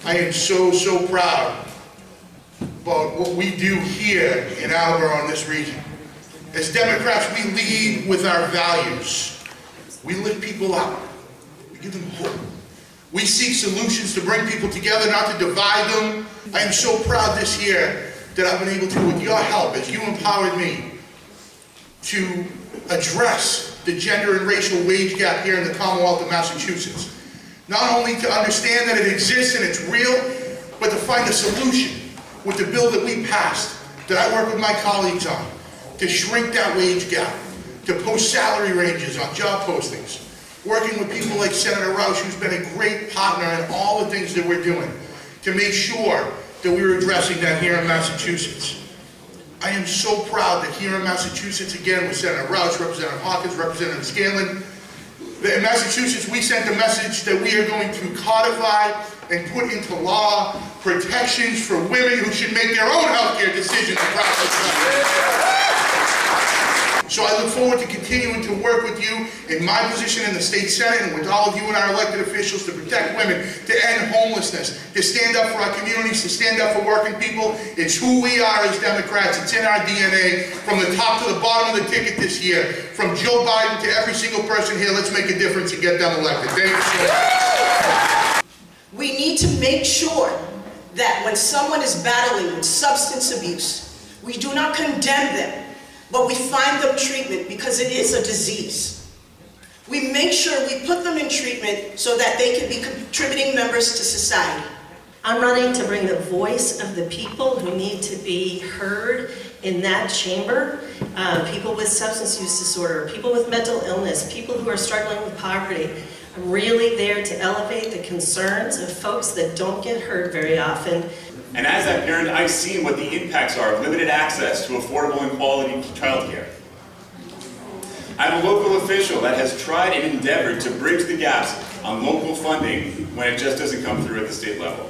I am so proud about what we do here in Attleboro in this region. As Democrats, we lead with our values. We lift people up. We give them hope. We seek solutions to bring people together, not to divide them. I am so proud this year that I've been able to, with your help, as you empowered me, to address the gender and racial wage gap here in the Commonwealth of Massachusetts. Not only to understand that it exists and it's real, but to find a solution with the bill that we passed, that I work with my colleagues on, to shrink that wage gap, to post salary ranges on job postings, working with people like Senator Roush, who's been a great partner in all the things that we're doing, to make sure that we're addressing that here in Massachusetts. I am so proud that here in Massachusetts, again, with Senator Roush, Representative Hawkins, Representative Scanlon, that in Massachusetts we sent a message that we are going to codify and put into law protections for women who should make their own healthcare decisions and practice. So I look forward to continuing to work with you in my position in the state Senate and with all of you and our elected officials to protect women, to end homelessness, to stand up for our communities, to stand up for working people. It's who we are as Democrats. It's in our DNA. From the top to the bottom of the ticket this year, from Joe Biden to every single person here, let's make a difference and get them elected. Thank you so much. We need to make sure that when someone is battling with substance abuse, we do not condemn them, but we find them treatment because it is a disease. We make sure we put them in treatment so that they can be contributing members to society. I'm running to bring the voice of the people who need to be heard in that chamber. People with substance use disorder, people with mental illness, people who are struggling with poverty. I'm really there to elevate the concerns of folks that don't get heard very often. And as that parent, I've seen what the impacts are of limited access to affordable and quality childcare. I'm a local official that has tried and endeavored to bridge the gaps on local funding when it just doesn't come through at the state level.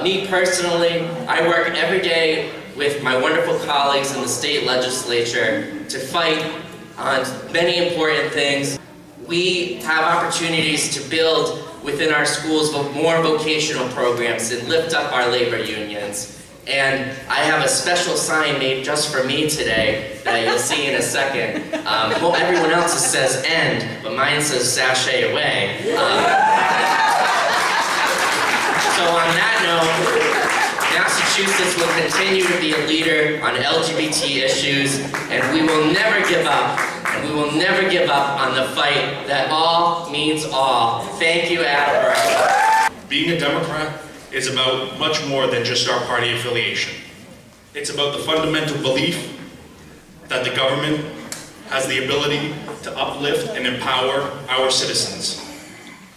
Me personally, I work every day with my wonderful colleagues in the state legislature to fight on many important things. We have opportunities to build within our schools more vocational programs and lift up our labor unions. And I have a special sign made just for me today that you'll see in a second. Well, everyone else's says end, but mine says sashay away. So on that note, Massachusetts will continue to be a leader on LGBT issues, and we will never give up. And we will never give up on the fight that all means all. Thank you, Attleboro. Being a Democrat is about much more than just our party affiliation. It's about the fundamental belief that the government has the ability to uplift and empower our citizens.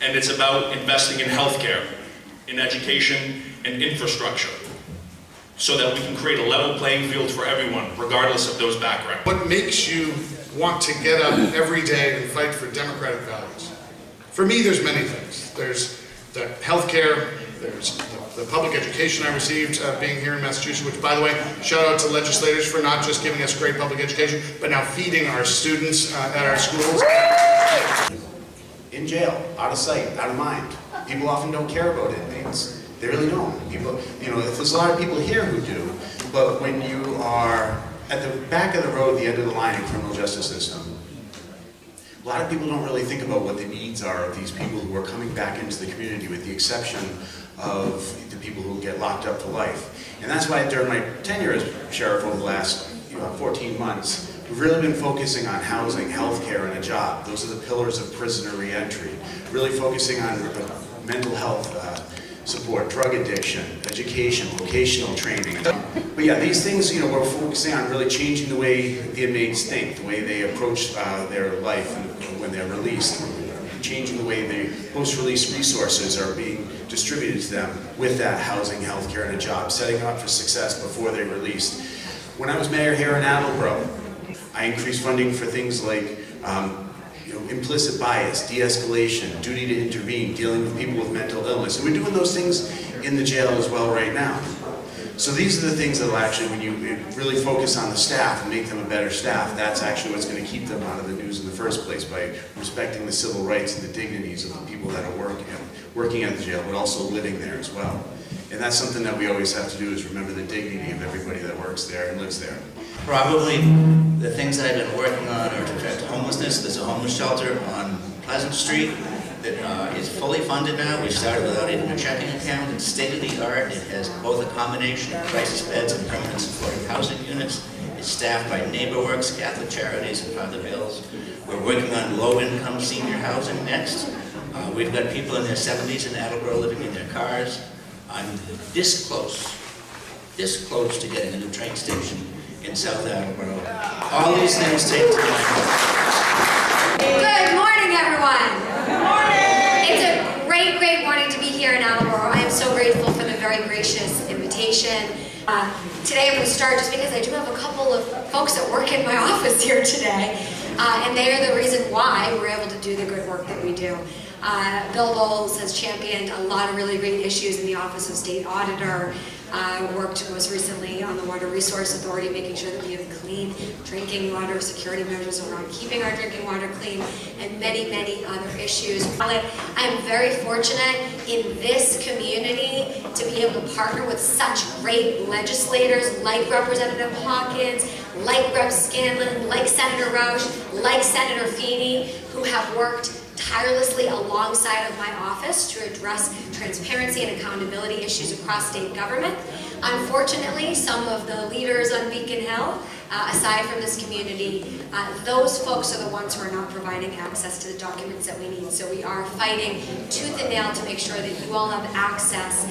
And it's about investing in healthcare, in education, and infrastructure, so that we can create a level playing field for everyone, regardless of those backgrounds. What makes you want to get up every day and fight for democratic values? For me, there's many things. There's the healthcare, there's the public education I received being here in Massachusetts, which, by the way, shout out to legislators for not just giving us great public education, but now feeding our students at our schools. In jail, out of sight, out of mind. People often don't care about inmates. They really don't. People, you know, there's a lot of people here who do, but when you are at the back of the road, the end of the line in the criminal justice system, a lot of people don't really think about what the needs are of these people who are coming back into the community, with the exception of the people who get locked up for life. And that's why during my tenure as sheriff over the last 14 months, we've really been focusing on housing, healthcare, and a job. Those are the pillars of prisoner reentry. Really focusing on mental health support, drug addiction, education, vocational training. But yeah, these things, we're focusing on really changing the way the inmates think, the way they approach their life when they're released, changing the way the post-release resources are being distributed to them with that housing, healthcare, and a job, setting up for success before they're released. When I was mayor here in Attleboro, I increased funding for things like implicit bias, de-escalation, duty to intervene, dealing with people with mental illness. And we're doing those things in the jail as well right now. So these are the things that will actually, when you really focus on the staff and make them a better staff, that's actually what's going to keep them out of the news. values in the first place by respecting the civil rights and the dignities of the people that are working at the jail, but also living there as well. And that's something that we always have to do, is remember the dignity of everybody that works there and lives there. Probably the things that I've been working on are to prevent homelessness. There's a homeless shelter on Pleasant Street that is fully funded now. We started without even a checking account. It's state-of-the-art. It has both a combination of crisis beds and permanent supportive housing units. It's staffed by NeighborWorks, Catholic Charities, and Father Bills. We're working on low-income senior housing next. We've got people in their 70s in Attleboro living in their cars. I'm this close to getting a new train station in South Attleboro. All these things take time. Good morning, everyone. Good morning. It's a great morning to be here in Attleboro. I am so grateful for the very gracious invitation. Today I'm going to start just because I do have a couple of folks that work in my office here today, and they are the reason why we're able to do the good work that we do. Bill Bowles has championed a lot of really great issues in the Office of State Auditor. Worked most recently on the Water Resource Authority, making sure that we have clean drinking water, security measures around keeping our drinking water clean, and many other issues. I am very fortunate in this community to be able to partner with such great legislators like Representative Hawkins, like Rep. Scanlon, like Senator Roush, like Senator Feeney, who have worked tirelessly alongside of my office to address transparency and accountability issues across state government. Unfortunately, some of the leaders on Beacon Hill, aside from this community, those folks are the ones who are not providing access to the documents that we need. So we are fighting tooth and nail to make sure that you all have access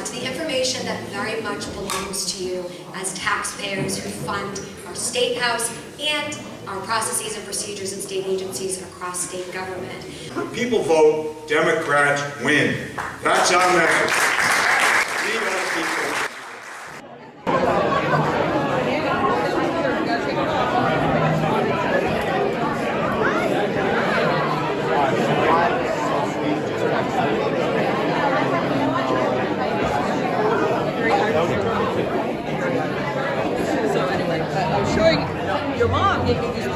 to the information that very much belongs to you as taxpayers who fund our State House and our processes and procedures in state agencies across state government. When people vote, Democrats win. That's our message. Leave us people. So anyway, I'm showing your mom gave me these